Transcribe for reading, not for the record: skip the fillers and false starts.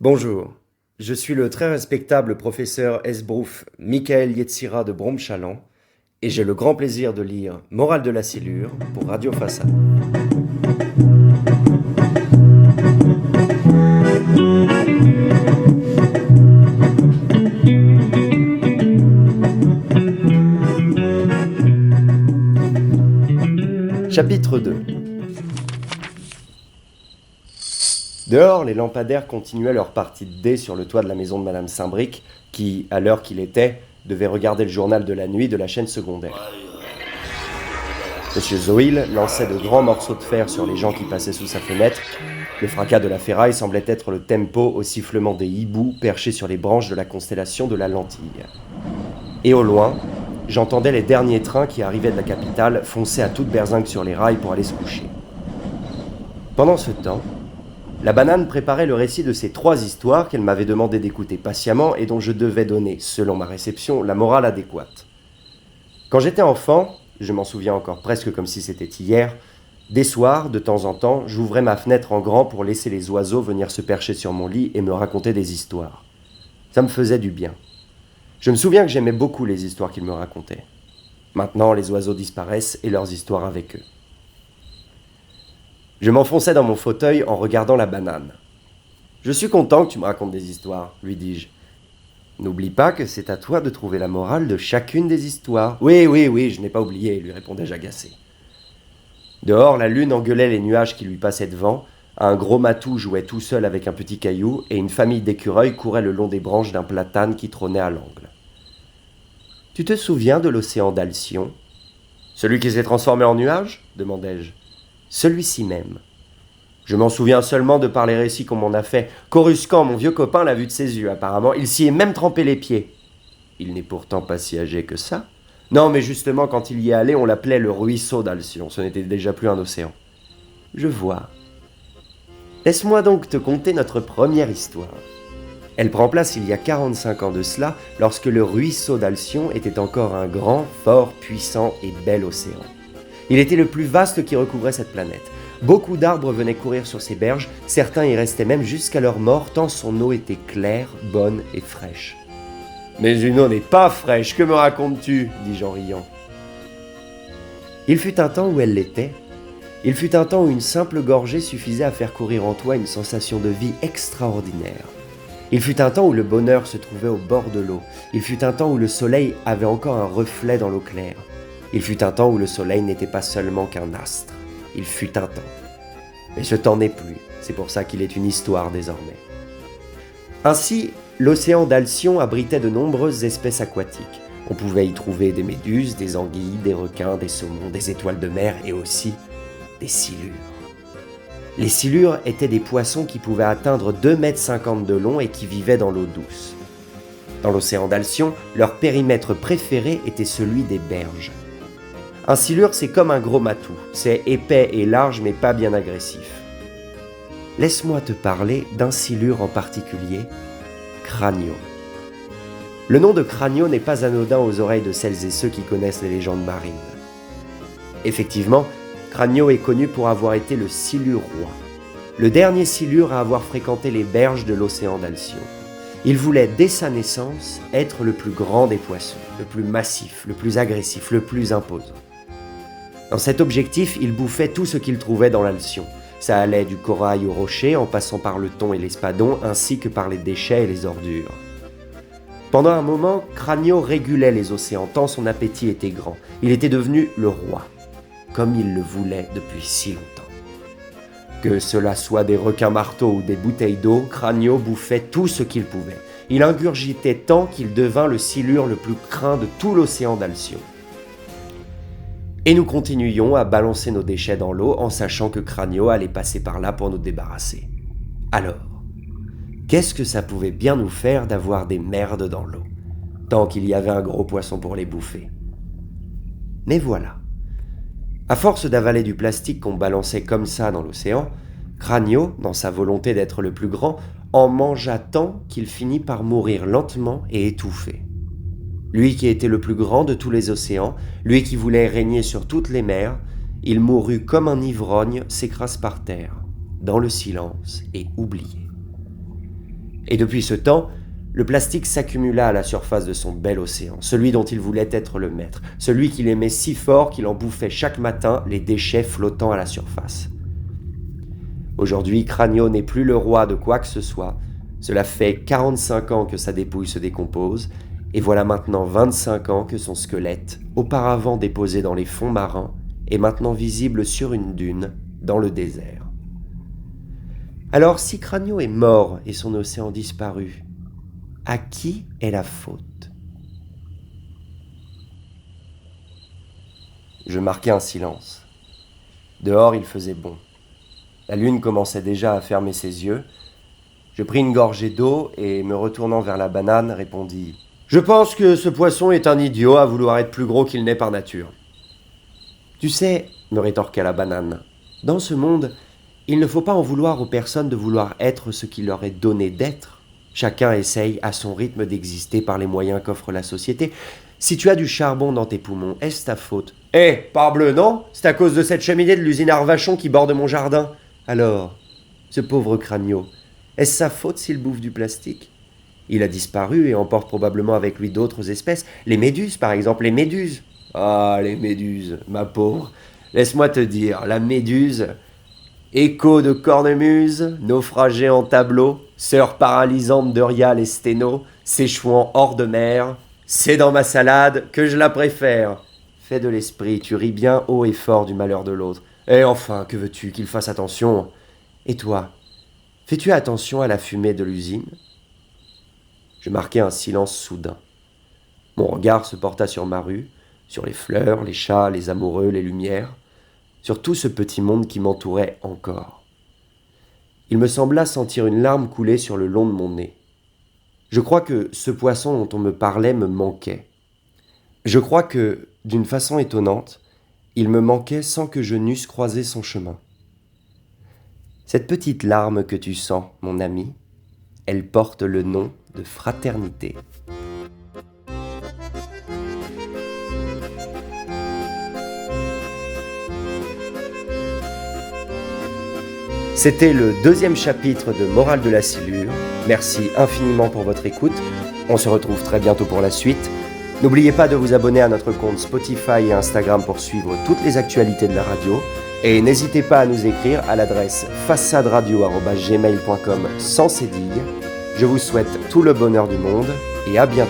Bonjour, je suis le très respectable professeur Esbrouf Michael Yetzira de Bromchaland et j'ai le grand plaisir de lire Morale de la Silure pour Radio Façade. Chapitre 2. Dehors, les lampadaires continuaient leur partie de dés sur le toit de la maison de Madame Saint-Bric, qui, à l'heure qu'il était, devait regarder le journal de la nuit de la chaîne secondaire. Monsieur Zoïl lançait de grands morceaux de fer sur les gens qui passaient sous sa fenêtre. Le fracas de la ferraille semblait être le tempo au sifflement des hiboux perchés sur les branches de la constellation de la Lentille. Et au loin, j'entendais les derniers trains qui arrivaient de la capitale foncer à toute berzingue sur les rails pour aller se coucher. Pendant ce temps, la banane préparait le récit de ces 3 histoires qu'elle m'avait demandé d'écouter patiemment et dont je devais donner, selon ma réception, la morale adéquate. Quand j'étais enfant, je m'en souviens encore presque comme si c'était hier, des soirs, de temps en temps, j'ouvrais ma fenêtre en grand pour laisser les oiseaux venir se percher sur mon lit et me raconter des histoires. Ça me faisait du bien. Je me souviens que j'aimais beaucoup les histoires qu'ils me racontaient. Maintenant, les oiseaux disparaissent et leurs histoires avec eux. Je m'enfonçais dans mon fauteuil en regardant la banane. « Je suis content que tu me racontes des histoires, » lui dis-je. « N'oublie pas que c'est à toi de trouver la morale de chacune des histoires. »« Oui, je n'ai pas oublié, » lui répondais-je agacé. Dehors, la lune engueulait les nuages qui lui passaient devant, un gros matou jouait tout seul avec un petit caillou, et une famille d'écureuils courait le long des branches d'un platane qui trônait à l'angle. « Tu te souviens de l'océan d'Alcyon ? »« Celui qui s'est transformé en nuage ?» demandai-je. Celui-ci même. Je m'en souviens seulement de par les récits qu'on m'en a fait. Coruscant, mon vieux copain, l'a vu de ses yeux, apparemment. Il s'y est même trempé les pieds. Il n'est pourtant pas si âgé que ça. Non, mais justement, quand il y est allé, on l'appelait le ruisseau d'Alcyon. Ce n'était déjà plus un océan. Je vois. Laisse-moi donc te conter notre première histoire. Elle prend place il y a 45 ans de cela, lorsque le ruisseau d'Alcyon était encore un grand, fort, puissant et bel océan. Il était le plus vaste qui recouvrait cette planète. Beaucoup d'arbres venaient courir sur ses berges, certains y restaient même jusqu'à leur mort, tant son eau était claire, bonne et fraîche. « Mais une eau n'est pas fraîche, que me racontes-tu » dis-je en riant. Il fut un temps où elle l'était. Il fut un temps où une simple gorgée suffisait à faire courir en toi une sensation de vie extraordinaire. Il fut un temps où le bonheur se trouvait au bord de l'eau. Il fut un temps où le soleil avait encore un reflet dans l'eau claire. Il fut un temps où le soleil n'était pas seulement qu'un astre. Il fut un temps. Mais ce temps n'est plus. C'est pour ça qu'il est une histoire désormais. Ainsi, l'océan d'Alcyon abritait de nombreuses espèces aquatiques. On pouvait y trouver des méduses, des anguilles, des requins, des saumons, des étoiles de mer et aussi des silures. Les silures étaient des poissons qui pouvaient atteindre 2,50 m de long et qui vivaient dans l'eau douce. Dans l'océan d'Alcyon, leur périmètre préféré était celui des berges. Un silure, c'est comme un gros matou. C'est épais et large, mais pas bien agressif. Laisse-moi te parler d'un silure en particulier, Crânio. Le nom de Crânio n'est pas anodin aux oreilles de celles et ceux qui connaissent les légendes marines. Effectivement, Crânio est connu pour avoir été le silure roi, le dernier silure à avoir fréquenté les berges de l'océan d'Alcyon. Il voulait, dès sa naissance, être le plus grand des poissons, le plus massif, le plus agressif, le plus imposant. Dans cet objectif, il bouffait tout ce qu'il trouvait dans l'Alcyon. Ça allait du corail au rocher, en passant par le thon et l'espadon, ainsi que par les déchets et les ordures. Pendant un moment, Crânio régulait les océans, tant son appétit était grand. Il était devenu le roi, comme il le voulait depuis si longtemps. Que cela soit des requins-marteaux ou des bouteilles d'eau, Crânio bouffait tout ce qu'il pouvait. Il ingurgitait tant qu'il devint le silure le plus craint de tout l'océan d'Alcyon. Et nous continuions à balancer nos déchets dans l'eau en sachant que Crânio allait passer par là pour nous débarrasser. Alors, qu'est-ce que ça pouvait bien nous faire d'avoir des merdes dans l'eau, tant qu'il y avait un gros poisson pour les bouffer. Mais voilà. À force d'avaler du plastique qu'on balançait comme ça dans l'océan, Crânio, dans sa volonté d'être le plus grand, en mangea tant qu'il finit par mourir lentement et étouffé. Lui qui était le plus grand de tous les océans, lui qui voulait régner sur toutes les mers, il mourut comme un ivrogne s'écrase par terre, dans le silence et oublié. Et depuis ce temps, le plastique s'accumula à la surface de son bel océan, celui dont il voulait être le maître, celui qu'il aimait si fort qu'il en bouffait chaque matin les déchets flottant à la surface. Aujourd'hui, Cranio n'est plus le roi de quoi que ce soit. Cela fait 45 ans que sa dépouille se décompose, et voilà maintenant 25 ans que son squelette, auparavant déposé dans les fonds marins, est maintenant visible sur une dune, dans le désert. Alors, si Cranio est mort et son océan disparu, à qui est la faute ? Je marquai un silence. Dehors, il faisait bon. La lune commençait déjà à fermer ses yeux. Je pris une gorgée d'eau et, me retournant vers la banane, répondis « Je pense que ce poisson est un idiot à vouloir être plus gros qu'il n'est par nature. » « Tu sais, me rétorqua la banane, dans ce monde, il ne faut pas en vouloir aux personnes de vouloir être ce qu'il leur est donné d'être. Chacun essaye à son rythme d'exister par les moyens qu'offre la société. Si tu as du charbon dans tes poumons, est-ce ta faute ? Parbleu, non ? C'est à cause de cette cheminée de l'usine Arvachon qui borde mon jardin. Alors, ce pauvre Cranio, est-ce sa faute s'il bouffe du plastique ? Il a disparu et emporte probablement avec lui d'autres espèces. Les méduses, par exemple, les méduses. Ah, les méduses, ma pauvre. Laisse-moi te dire, la méduse, écho de cornemuse, naufragée en tableau, sœur paralysante de Rial et Sténo, s'échouant hors de mer, c'est dans ma salade que je la préfère. Fais de l'esprit, tu ris bien haut et fort du malheur de l'autre. Et enfin, que veux-tu, qu'il fasse attention ? Et toi, fais-tu attention à la fumée de l'usine ? Je marquai un silence soudain. Mon regard se porta sur ma rue, sur les fleurs, les chats, les amoureux, les lumières, sur tout ce petit monde qui m'entourait encore. Il me sembla sentir une larme couler sur le long de mon nez. Je crois que ce poisson dont on me parlait me manquait. Je crois que, d'une façon étonnante, il me manquait sans que je n'eusse croisé son chemin. Cette petite larme que tu sens, mon ami, elle porte le nom de fraternité. C'était le 2e chapitre de Morale de la Silure. Merci infiniment pour votre écoute. On se retrouve très bientôt pour la suite. N'oubliez pas de vous abonner à notre compte Spotify et Instagram pour suivre toutes les actualités de la radio. Et n'hésitez pas à nous écrire à l'adresse façaderadio@gmail.com sans cédille. Je vous souhaite tout le bonheur du monde et à bientôt.